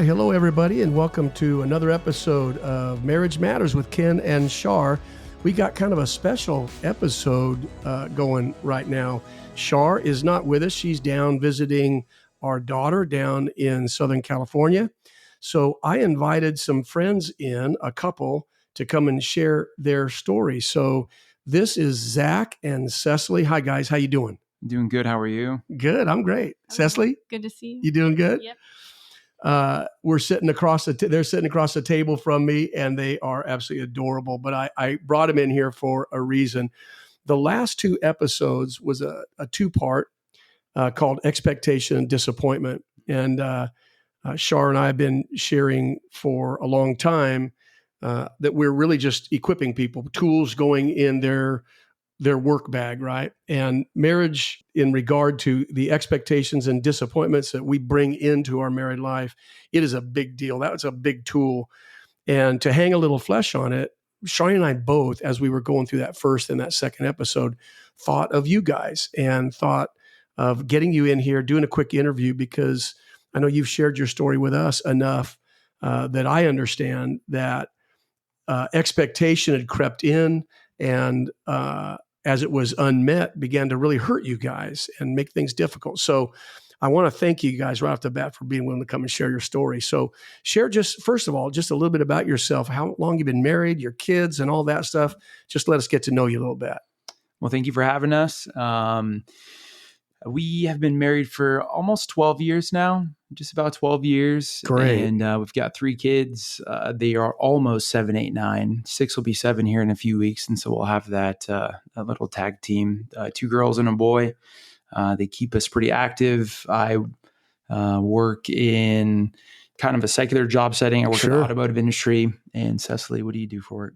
right. Hello, everybody, and welcome to another episode of Marriage Matters with Ken and Shar. We got kind of a special episode going right now. Shar is not with us. She's down visiting our daughter down in Southern California. So I invited some friends in, a couple, to come and share their story. So this is Zach and Cecily. Hi, guys. How you doing? Doing good. How are you? Good. I'm great. Cecily? Good to see you. You doing good? Yep. We're sitting across they're sitting across the table from me, and they are absolutely adorable. But I brought them in here for a reason. The last two episodes was a two-part called Expectation and Disappointment. And Shar and I have been sharing for a long time that we're really just equipping people, tools going in their work bag, right? And marriage, in regard to the expectations and disappointments that we bring into our married life, it is a big deal. That was a big tool. And to hang a little flesh on it, Shari and I both, as we were going through that first and that second episode, thought of you guys and thought of getting you in here, doing a quick interview, because I know you've shared your story with us enough that I understand that expectation had crept in, and as it was unmet, began to really hurt you guys and make things difficult. So I want to thank you guys right off the bat for being willing to come and share your story. So share just, first of all, just a little bit about yourself, how long you've been married, your kids and all that stuff. Just let us get to know you a little bit. Well, thank you for having us. We have been married for almost 12 years now, just about 12 years. Great. And we've got 3 kids. They are almost 7, 8, 9. 6 will be 7 here in a few weeks. And so we'll have that a little tag team, 2 girls and a boy. They keep us pretty active. I work in kind of a secular job setting. I work in the automotive industry. And Cecily, what do you do for work?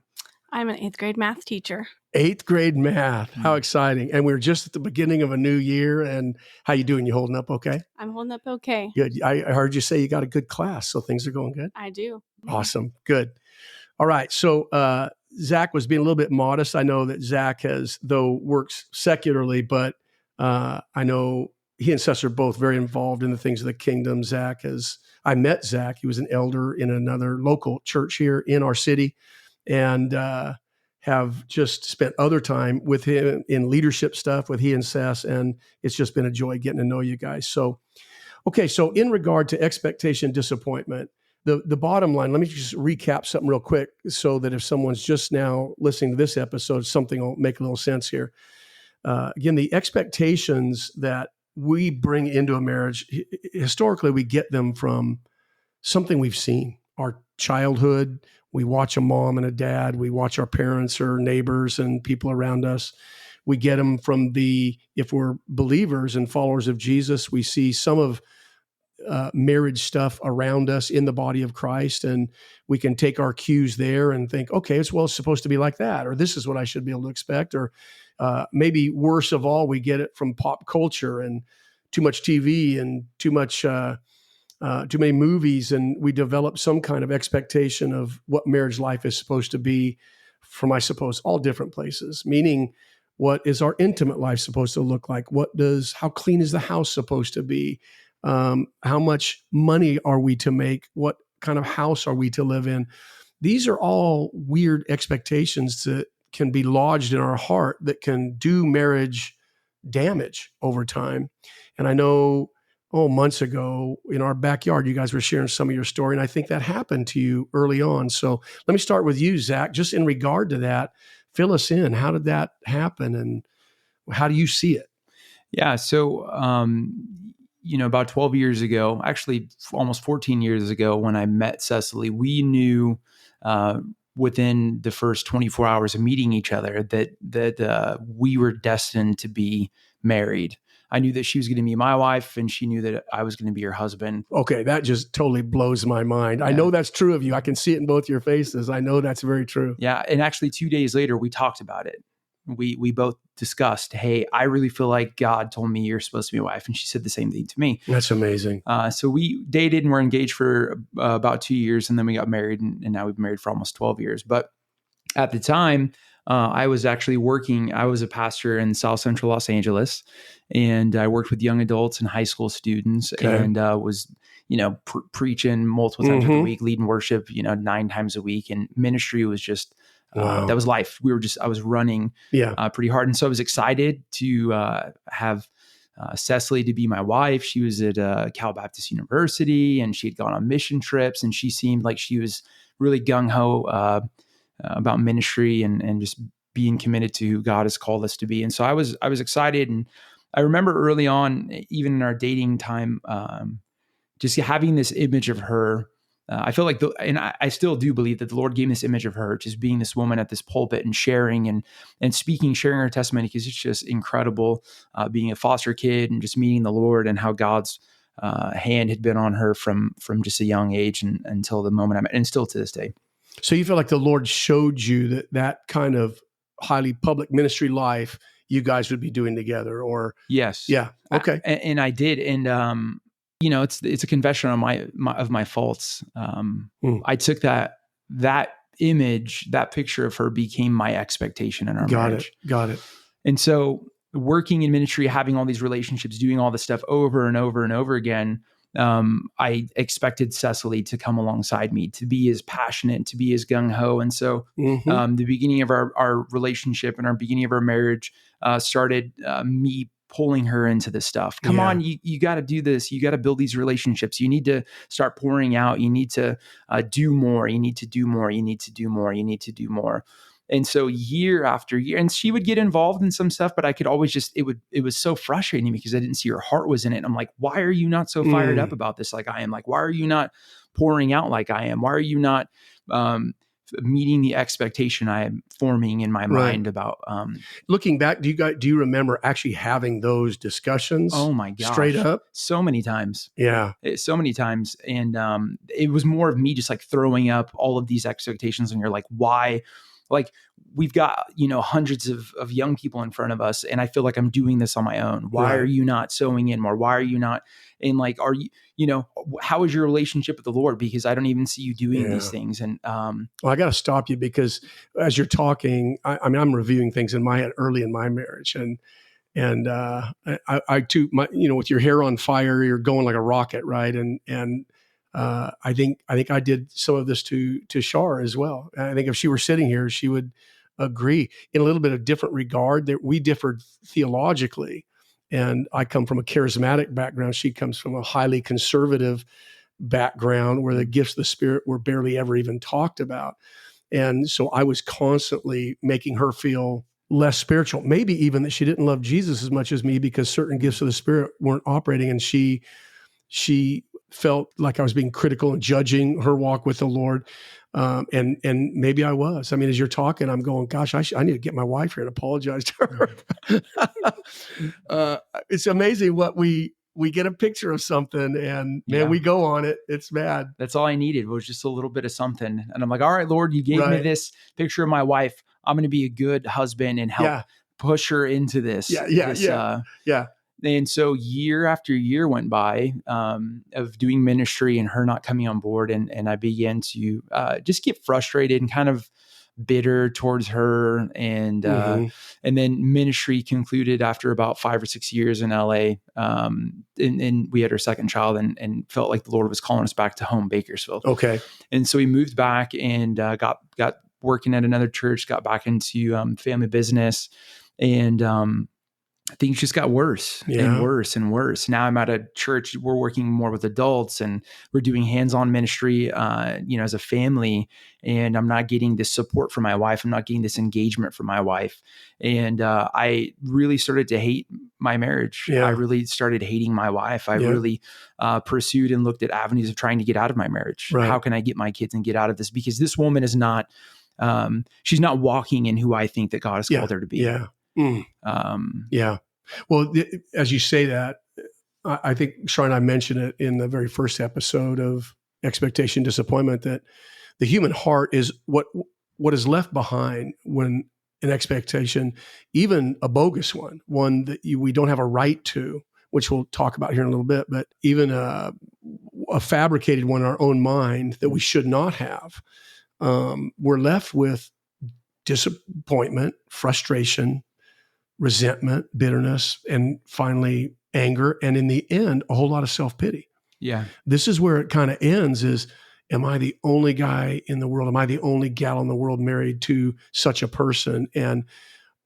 I'm an 8th grade math teacher. 8th grade math. How exciting. And we're just at the beginning of a new year. And how you doing? You holding up okay? I'm holding up okay. Good. I heard you say you got a good class, so things are going good? I do. Awesome. Good. All right. So Zach was being a little bit modest. I know that Zach works secularly, but I know he and Cess are both very involved in the things of the kingdom. I met Zach. He was an elder in another local church here in our city, and have just spent other time with him in leadership stuff with he and Cess, and it's just been a joy getting to know you guys. So, okay, so in regard to expectation, disappointment, the bottom line, let me just recap something real quick so that if someone's just now listening to this episode, something will make a little sense here. Again, the expectations that we bring into a marriage, historically, we get them from something we've seen, our childhood. We watch a mom and a dad. We watch our parents or neighbors and people around us. We get them from if we're believers and followers of Jesus, we see some of marriage stuff around us in the body of Christ, and we can take our cues there and think, okay, it's supposed to be like that, or this is what I should be able to expect, or maybe worse of all, we get it from pop culture and too much TV and too many movies, and we develop some kind of expectation of what marriage life is supposed to be from, I suppose, all different places, meaning what is our intimate life supposed to look like? How clean is the house supposed to be? How much money are we to make? What kind of house are we to live in? These are all weird expectations that can be lodged in our heart that can do marriage damage over time. And I know, months ago in our backyard, you guys were sharing some of your story, and I think that happened to you early on. So let me start with you, Zach, just in regard to that. Fill us in. How did that happen, and how do you see it? Yeah. So, about 12 years ago, actually almost 14 years ago, when I met Cecily, we knew within the first 24 hours of meeting each other that we were destined to be married. I knew that she was going to be my wife, and she knew that I was going to be her husband. Okay, that just totally blows my mind. Yeah. I know that's true of you. I can see it in both your faces. I know that's very true. Yeah, and actually 2 days later, we talked about it. We both discussed, hey, I really feel like God told me you're supposed to be my wife. And she said the same thing to me. That's amazing. So we dated and were engaged for about 2 years, and then we got married, and now we've been married for almost 12 years. But at the time, I was actually working. I was a pastor in South Central Los Angeles, and I worked with young adults and high school students, and was preaching multiple times a week, leading worship, 9 times a week. And ministry was just, Wow. that was life. I was running pretty hard. And so I was excited to have Cecily to be my wife. She was at Cal Baptist University, and she had gone on mission trips, and she seemed like she was really gung-ho about ministry and just being committed to who God has called us to be. And so I was excited. And I remember early on, even in our dating time, just having this image of her. I feel like, I still do believe that the Lord gave me this image of her, just being this woman at this pulpit and sharing and speaking, sharing her testimony, because it's just incredible being a foster kid and just meeting the Lord, and how God's hand had been on her from just a young age and until the moment I met, and still to this day. So you feel like the Lord showed you that kind of highly public ministry life you guys would be doing together, or? Yes. Yeah. Okay. And I did. And, it's a confession on my faults. I took that image, that picture of her became my expectation in our marriage. Got it. And so working in ministry, having all these relationships, doing all this stuff over and over and over again, I expected Cecily to come alongside me, to be as passionate, to be as gung-ho. And so the beginning of our relationship and our beginning of our marriage started me pulling her into this stuff. Come on, you got to do this. You got to build these relationships. You need to start pouring out. You need to do more. You need to do more. You need to do more. You need to do more. And so year after year, and she would get involved in some stuff, but I could always it was so frustrating because I didn't see her heart was in it. And I'm like, why are you not so fired up about this like I am? Like, why are you not pouring out like I am? Why are you not meeting the expectation I am forming in my mind about looking back, do you remember actually having those discussions? Oh my gosh, straight up? So many times. So many times. And it was more of me just like throwing up all of these expectations, and you're like, why? Like, we've got, hundreds of young people in front of us, and I feel like I'm doing this on my own. Why are you not sowing in more? Why are you not? And like, are you, how is your relationship with the Lord? Because I don't even see you doing these things. And well, I got to stop you, because as you're talking, I'm reviewing things in my head early in my marriage, and I too, with your hair on fire, you're going like a rocket, right? And I think I did some of this to Shar as well. I think if she were sitting here, she would agree in a little bit of different regard that we differed theologically. And I come from a charismatic background. She comes from a highly conservative background where the gifts of the Spirit were barely ever even talked about. And so I was constantly making her feel less spiritual, maybe even that she didn't love Jesus as much as me because certain gifts of the Spirit weren't operating. And she felt like I was being critical and judging her walk with the Lord. And maybe I was. I mean, as you're talking, I'm going, gosh, I need to get my wife here and apologize to her. It's amazing what we get a picture of something, and man, we go on it. It's bad. That's all I needed was just a little bit of something. And I'm like, all right, Lord, you gave me this picture of my wife. I'm going to be a good husband and help push her into this. And so year after year went by of doing ministry and her not coming on board. And I began to just get frustrated and kind of bitter towards her. And then ministry concluded after about 5 or 6 years in LA. And we had our second child and felt like the Lord was calling us back to home, Bakersfield. Okay. And so we moved back and got working at another church, got back into family business. And things just got worse and worse and worse. Now I'm at a church, we're working more with adults and we're doing hands-on ministry, as a family, and I'm not getting this support from my wife. I'm not getting this engagement from my wife. And I really started to hate my marriage. I really started hating my wife. I really pursued and looked at avenues of trying to get out of my marriage. Right. How can I get my kids and get out of this? Because this woman is not, she's not walking in who I think that God has called her to be. Well, as you say that, I think Shar and I mentioned it in the very first episode of Expectation, Disappointment, that the human heart is what is left behind when an expectation, even a bogus one that we don't have a right to, which we'll talk about here in a little bit, but even a fabricated one in our own mind that we should not have. We're left with disappointment, frustration, resentment, bitterness, and finally anger. And in the end, a whole lot of self-pity. Yeah. This is where it kind of ends is, am I the only guy in the world? Am I the only gal in the world married to such a person? And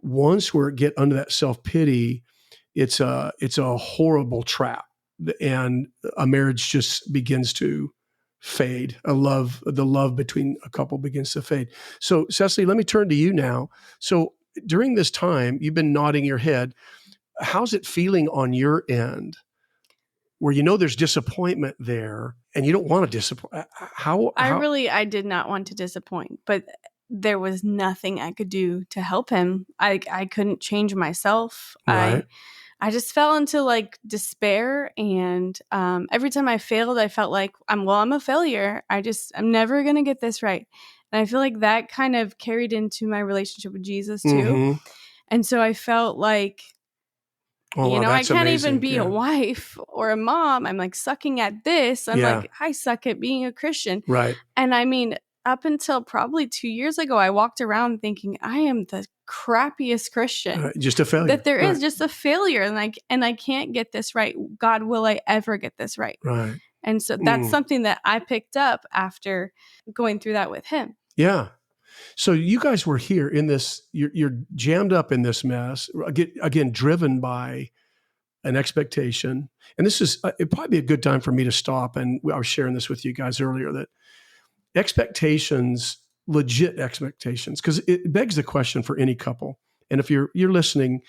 once we get under that self-pity, it's a horrible trap. And a marriage just begins to fade. The love between a couple begins to fade. So Cecily, let me turn to you now. So during this time, you've been nodding your head. How's it feeling on your end where there's disappointment there and you don't want to disappoint? I did not want to disappoint, but there was nothing I could do to help him. I couldn't change myself. Right. I just fell into like despair, and every time I failed, I felt like I'm a failure. I'm never gonna get this right, and I feel like that kind of carried into my relationship with Jesus too. Mm-hmm. And so I felt like, I can't amazing. even be a wife or a mom. I'm like sucking at this. I'm like, I suck at being a Christian. Right. And I mean, up until probably 2 years ago, I walked around thinking I am the crappiest Christian. Just a failure. That there is just a failure. And I can't get this right. God, will I ever get this right? Right. And so that's something that I picked up after going through that with him. Yeah. So you guys were here in this, you're jammed up in this mess, again, driven by an expectation. And this is, it'd probably be a good time for me to stop. And I was sharing this with you guys earlier, that expectations, legit expectations, because it begs the question for any couple. And if you're listening,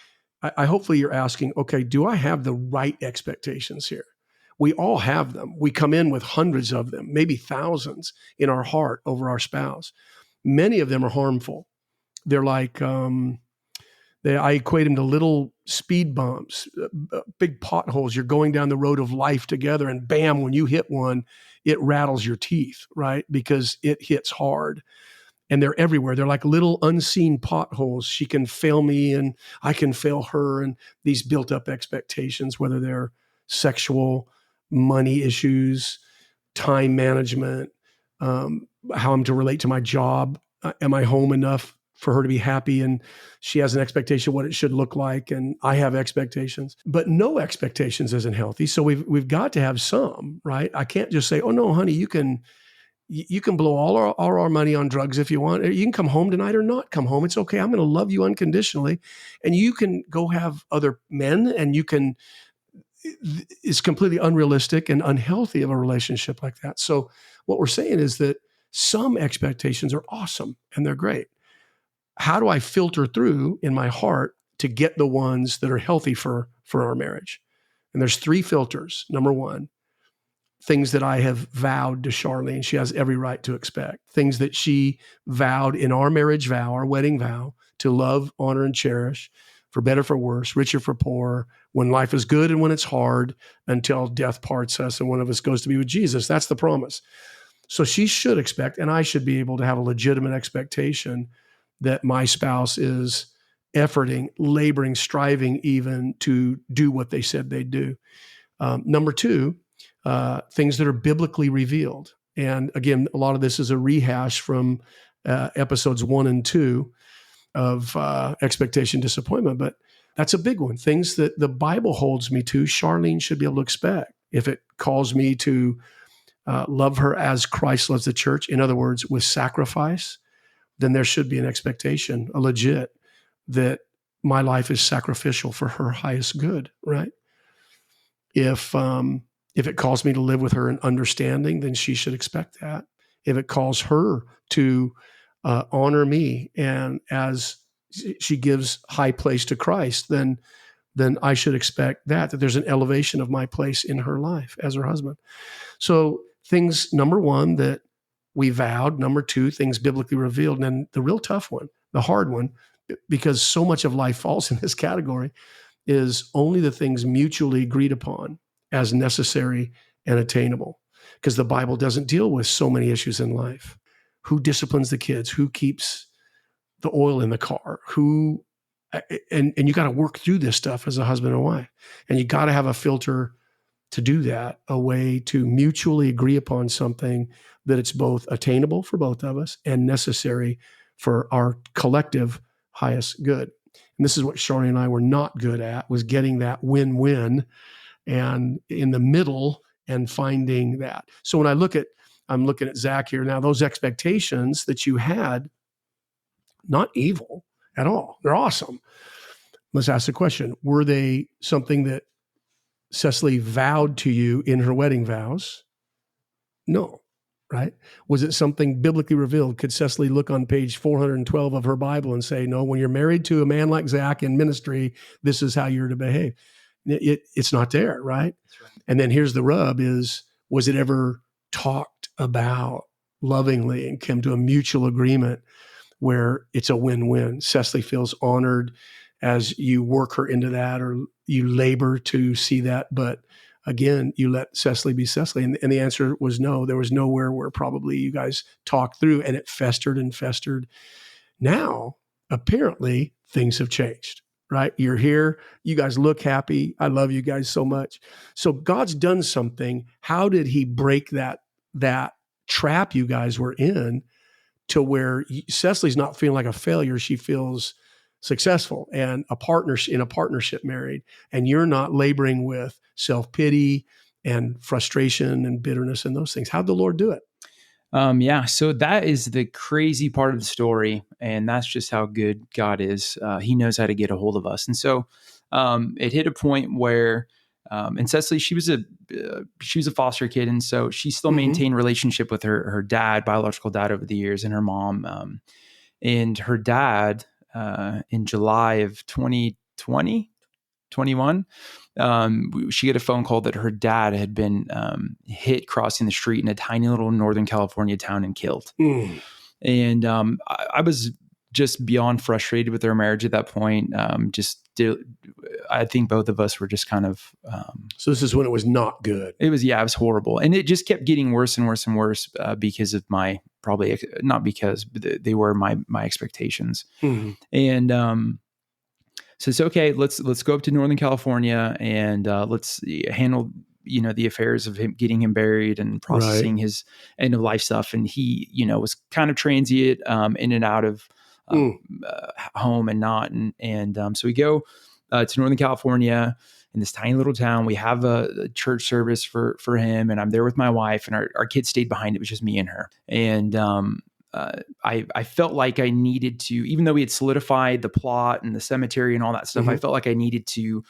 I hopefully you're asking, okay, do I have the right expectations here? We all have them. We come in with hundreds of them, maybe thousands in our heart over our spouse. Many of them are harmful. They're like, I equate them to little speed bumps, big potholes. You're going down the road of life together, and bam, when you hit one, it rattles your teeth, right? Because it hits hard. And they're everywhere. They're like little unseen potholes. She can fail me and I can fail her. And these built up expectations, whether they're sexual, money issues, time management, how I'm to relate to my job. Am I home enough for her to be happy? And she has an expectation of what it should look like. And I have expectations, but no expectations isn't healthy. So we've got to have some, right? I can't just say, oh no, honey, you can blow all our money on drugs if you want. You can come home tonight or not come home. It's okay. I'm going to love you unconditionally. And you can go have other men, and it's completely unrealistic and unhealthy of a relationship like that. So what we're saying is that some expectations are awesome and they're great. How do I filter through in my heart to get the ones that are healthy for our marriage? And there's 3 filters. Number 1, things that I have vowed to Charlene, she has every right to expect. Things that she vowed in our marriage vow, our wedding vow, to love, honor, and cherish, for better, for worse, richer, for poorer, when life is good and when it's hard, until death parts us and one of us goes to be with Jesus. That's the promise. So she should expect, and I should be able to have a legitimate expectation that my spouse is efforting, laboring, striving even to do what they said they'd do. Number 2, things that are biblically revealed. And again, a lot of this is a rehash from episodes 1 and 2 of expectation, disappointment. But that's a big one. Things that the Bible holds me to, Charlene should be able to expect. If it calls me to love her as Christ loves the church, in other words, with sacrifice, then there should be an expectation, a legit, that my life is sacrificial for her highest good, right? If it calls me to live with her in understanding, then she should expect that. If it calls her to honor me, and as she gives high place to Christ, then I should expect that there's an elevation of my place in her life as her husband. So things, number 1, that we vowed. Number 2, things biblically revealed. And then the real tough one, the hard one, because so much of life falls in this category, is only the things mutually agreed upon as necessary and attainable. Because the Bible doesn't deal with so many issues in life. Who disciplines the kids? Who keeps the oil in the car? And you got to work through this stuff as a husband and wife. And you got to have a filter to do that, a way to mutually agree upon something that it's both attainable for both of us and necessary for our collective highest good. And this is what Charlene and I were not good at, was getting that win-win and in the middle and finding that. So when I'm looking at Zach here now, those expectations that you had, not evil at all. They're awesome. Let's ask the question. Were they something that Cecily vowed to you in her wedding vows? No, right? Was it something biblically revealed? Could Cecily look on page 412 of her Bible and say, no, when you're married to a man like Zach in ministry, this is how you're to behave? It's not there, right? That's right. And then here's the rub is, was it ever talked about lovingly and came to a mutual agreement where it's a win-win? Cecily feels honored as you work her into that, or you labor to see that. But again, you let Cecily be Cecily. And the answer was no. There was nowhere where probably you guys talked through, and it festered and festered. Now, apparently, things have changed, right? You're here. You guys look happy. I love you guys so much. So God's done something. How did he break that trap you guys were in to where Cecily's not feeling like a failure? She feels successful and in a partnership married, and you're not laboring with self-pity and frustration and bitterness and those things. How'd the Lord do it? Yeah, so that is the crazy part of the story, and that's just how good God is. He knows how to get a hold of us, and so it hit a point where, and Cecily, she was a foster kid, and so she still maintained relationship with her dad, biological dad, over the years, and her mom, and her dad. In July of 2020, 21, she got a phone call that her dad had been hit crossing the street in a tiny little Northern California town and killed. And I was just beyond frustrated with their marriage at that point. I think both of us were just kind of. So this is when it was not good. It was horrible. And it just kept getting worse and worse and worse because of not because, but they were my expectations. And so it's okay, let's go up to Northern California and let's handle, the affairs of him getting him buried and processing his end of life stuff. And he, was kind of transient in and out of home and not. And so we go to Northern California in this tiny little town. We have a church service for him, and I'm there with my wife, and our kids stayed behind. It was just me and her. And I felt like I needed to, even though we had solidified the plot and the cemetery and all that stuff, I felt like I needed to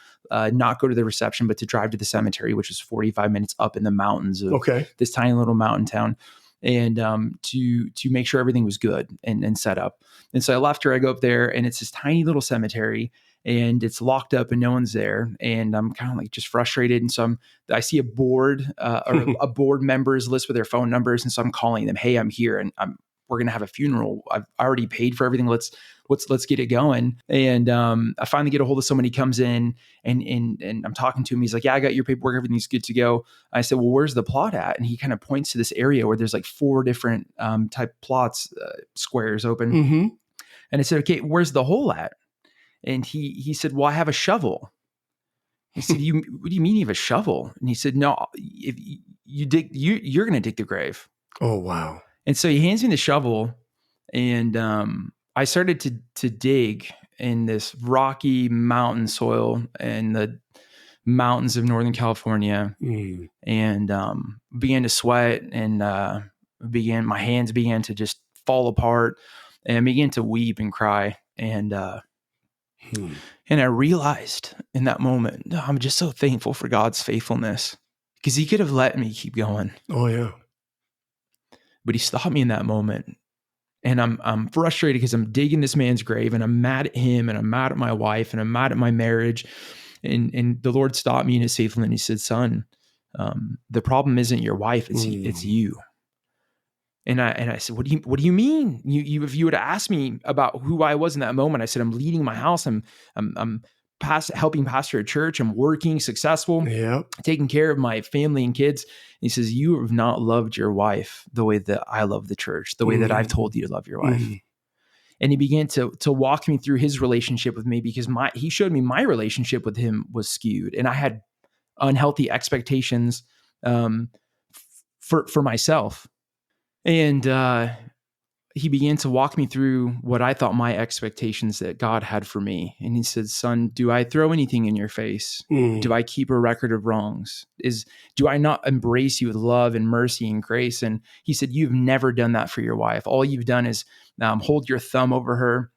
not go to the reception, but to drive to the cemetery, which is 45 minutes up in the mountains of this tiny little mountain town. And to make sure everything was good and set up. And so I left her, I go up there, and it's this tiny little cemetery, and it's locked up and no one's there. And I'm kind of like just frustrated. And so I see a board or a board members list with their phone numbers. And so I'm calling them, hey, I'm here, and we're going to have a funeral. I've already paid for everything. Let's get it going. And I finally get a hold of someone. He comes in and I'm talking to him. He's like, yeah, I got your paperwork. Everything's good to go. I said, well, where's the plot at? And he kind of points to this area where there's like 4 different type plots, squares open. And I said, okay, where's the hole at? And he said, well, I have a shovel. He said, what do you mean you have a shovel? And he said, no, if you dig, you're going to dig the grave. Oh, wow. And so he hands me the shovel, and I started to dig in this rocky mountain soil in the mountains of Northern California, and began to sweat, and my hands began to just fall apart, and I began to weep and cry. And I realized in that moment, I'm just so thankful for God's faithfulness, because he could have let me keep going. Oh, yeah. But he stopped me in that moment. And I'm frustrated because I'm digging this man's grave, and I'm mad at him, and I'm mad at my wife, and I'm mad at my marriage. And the Lord stopped me in his faithfulness, and he said, son, the problem isn't your wife, it's you. And I said, what do you mean? If you would have asked me about who I was in that moment, I said, I'm leading my house. I'm helping pastor a church. I'm working, successful, taking care of my family and kids. And he says, you have not loved your wife the way that I love the church, the way that I've told you to love your wife. And he began to walk me through his relationship with me, because he showed me my relationship with him was skewed, and I had unhealthy expectations for myself. And he began to walk me through what I thought my expectations that God had for me. And he said, son, do I throw anything in your face? Do I keep a record of wrongs? Do I not embrace you with love and mercy and grace? And he said, you've never done that for your wife. All you've done is hold your thumb over her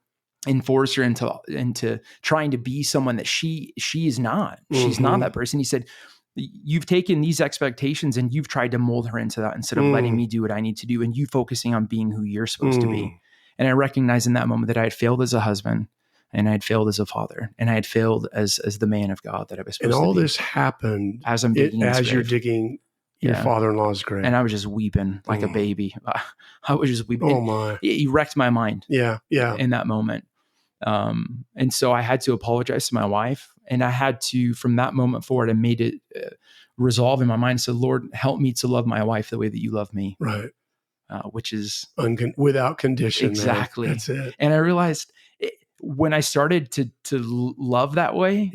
and force her into trying to be someone that she is not. She's not that person. He said, you've taken these expectations and you've tried to mold her into that instead of letting me do what I need to do and you focusing on being who you're supposed to be. And I recognized in that moment that I had failed as a husband and I had failed as a father and I had failed as the man of God that I was supposed to be. And all this happened as I'm digging as you're digging your father-in-law's grave. And I was just weeping like a baby. I was just weeping. Oh my. He wrecked my mind. Yeah. In that moment. And so I had to apologize to my wife, and I had to, from that moment forward, I made it resolve in my mind. So Lord, help me to love my wife the way that you love me. Right. Which is without condition. Exactly. Man. That's it. And I realized when I started to love that way,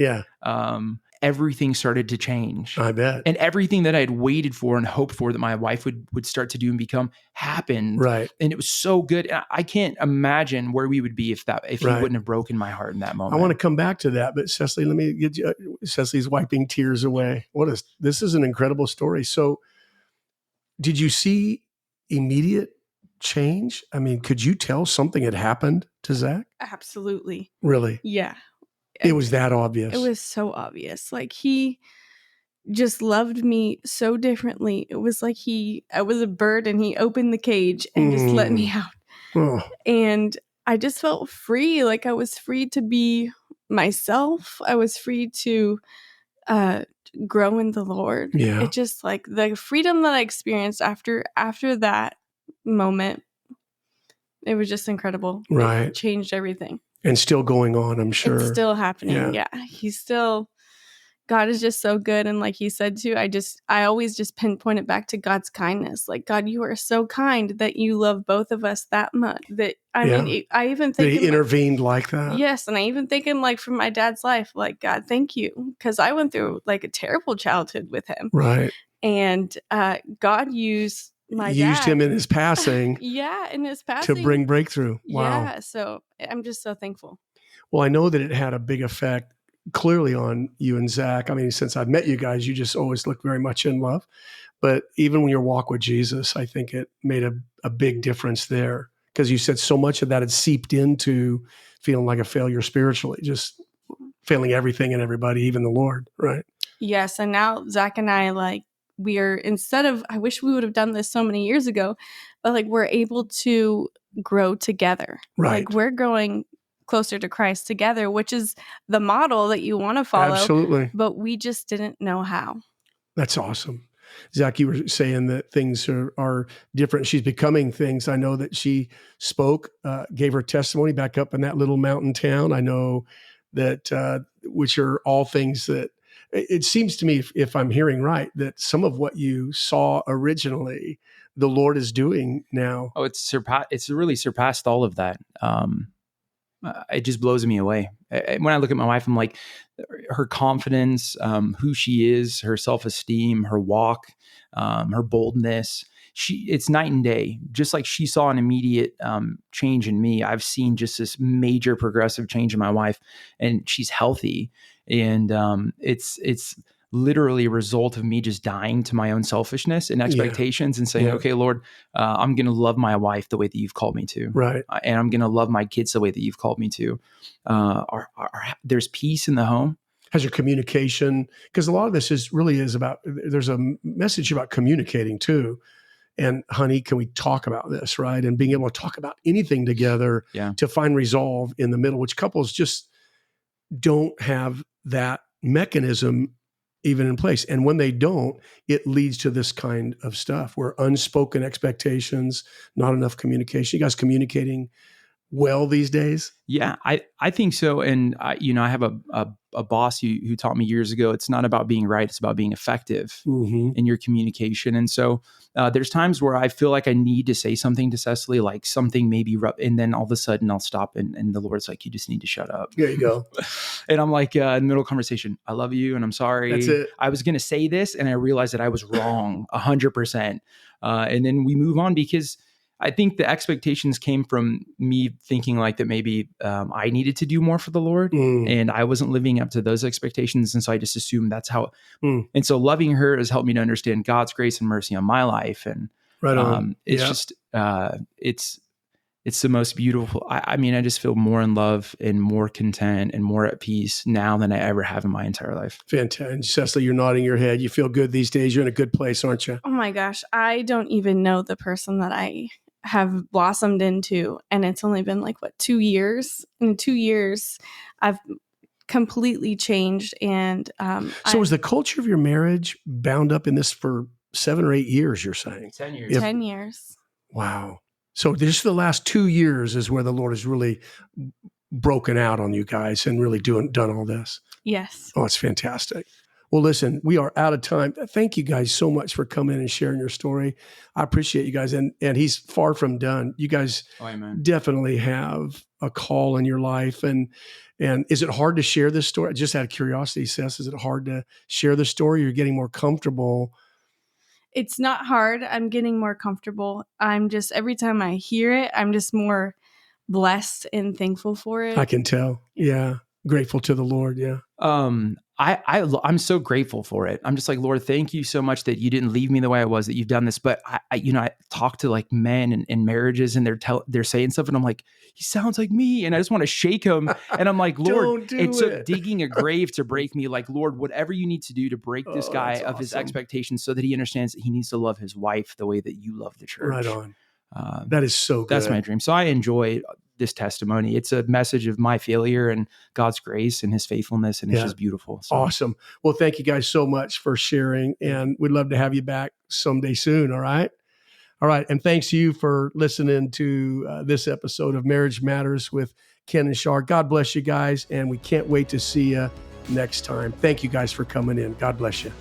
everything started to change. I bet. And everything that I had waited for and hoped for that my wife would start to do and become happened. Right. And it was so good. I can't imagine where we would be if he wouldn't have broken my heart in that moment. I want to come back to that, but Cecily, let me get you. Cecily's wiping tears away. This is an incredible story. So did you see immediate change? I mean, could you tell something had happened to Zach? Absolutely. Really? Yeah. It was that obvious. It was so obvious. Like he just loved me so differently. It was like I was a bird and he opened the cage and just let me out. Oh. And I just felt free. Like I was free to be myself. I was free to grow in the Lord. Yeah. It just like the freedom that I experienced after that moment, it was just incredible. Right. It changed everything. And still going on, I'm sure. It's still happening. Yeah. God is just so good. And like he said too, I always just pinpoint it back to God's kindness. Like, God, you are so kind that you love both of us that much. That I mean, I even think he intervened like that. Yes. And I even think in like from my dad's life, like, God, thank you. Because I went through like a terrible childhood with him. Right. And God used him in his passing. In his passing. To bring breakthrough. Wow. Yeah. So I'm just so thankful. Well, I know that it had a big effect clearly on you and Zach. I mean, since I've met you guys, you just always look very much in love. But even when you walk with Jesus, I think it made a big difference there. Because you said so much of that had seeped into feeling like a failure spiritually, just failing everything and everybody, even the Lord, right? Yes. And now Zach and I, like, I wish we would have done this so many years ago, but like we're able to grow together. Right. Like we're growing closer to Christ together, which is the model that you want to follow. Absolutely. But we just didn't know how. That's awesome. Zach, you were saying that things are different. She's becoming things. I know that she spoke, gave her testimony back up in that little mountain town. I know that, which are all things that it seems to me, if I'm hearing right, that some of what you saw originally, the Lord is doing now. Oh, it's really surpassed all of that. It just blows me away. When I look at my wife, I'm like, her confidence, who she is, her self-esteem, her walk, her boldness, it's night and day. Just like she saw an immediate change in me, I've seen just this major progressive change in my wife, and she's healthy. And it's literally a result of me just dying to my own selfishness and expectations and saying, okay, Lord, I'm going to love my wife the way that you've called me to. Right. And I'm going to love my kids the way that you've called me to. There's peace in the home. Has your communication, because a lot of this is about, there's a message about communicating too. And honey, can we talk about this, right? And being able to talk about anything together to find resolve in the middle, which couples just don't have that mechanism even in place. And when they don't, it leads to this kind of stuff where unspoken expectations, not enough communication. You guys communicating well these days? Yeah, I think so. And I have a boss who taught me years ago, it's not about being right, it's about being effective in your communication. And so there's times where I feel like I need to say something to Cecily, like something maybe rough, and then all of a sudden I'll stop and the Lord's like, you just need to shut up. There you go. And I'm like, in the middle of conversation, I love you and I'm sorry. That's it. I was going to say this and I realized that I was wrong 100%. And then we move on because I think the expectations came from me thinking like that maybe I needed to do more for the Lord, and I wasn't living up to those expectations. And so I just assumed that's how, and so loving her has helped me to understand God's grace and mercy on my life. And Right on. it's just, it's the most beautiful. I mean, I just feel more in love and more content and more at peace now than I ever have in my entire life. Fantastic. Cecily, you're nodding your head. You feel good these days. You're in a good place, aren't you? Oh my gosh. I don't even know the person that I have blossomed into. And it's only been like, 2 years? In 2 years, I've completely changed. And so was the culture of your marriage bound up in this for 7 or 8 years, you're saying? 10 years. 10 years. Wow. So just the last 2 years is where the Lord has really broken out on you guys and really done all this. Yes. Oh, it's fantastic. Well, listen, we are out of time. Thank you guys so much for coming and sharing your story. I appreciate you guys. And he's far from done. You guys definitely have a call in your life. And is it hard to share this story? Just out of curiosity, Seth, is it hard to share the story? You're getting more comfortable. It's not hard. I'm getting more comfortable. I'm just, every time I hear it, I'm just more blessed and thankful for it. I can tell. Yeah. Grateful to the Lord. Yeah. I'm so grateful for it. I'm just like, Lord, thank you so much that you didn't leave me the way I was, that you've done this. But I talk to like men and marriages, and they're saying stuff, and I'm like, he sounds like me. And I just want to shake him. And I'm like, Lord, it took digging a grave to break me. Like, Lord, whatever you need to do to break this guy of his expectations so that he understands that he needs to love his wife the way that you love the church. Right on. That is so good. That's my dream. So I enjoy this testimony. It's a message of my failure and God's grace and his faithfulness. And it's just beautiful. So. Awesome. Well, thank you guys so much for sharing, and we'd love to have you back someday soon. All right. All right. And thanks to you for listening to this episode of Marriage Matters with Ken and Shar. God bless you guys. And we can't wait to see you next time. Thank you guys for coming in. God bless you.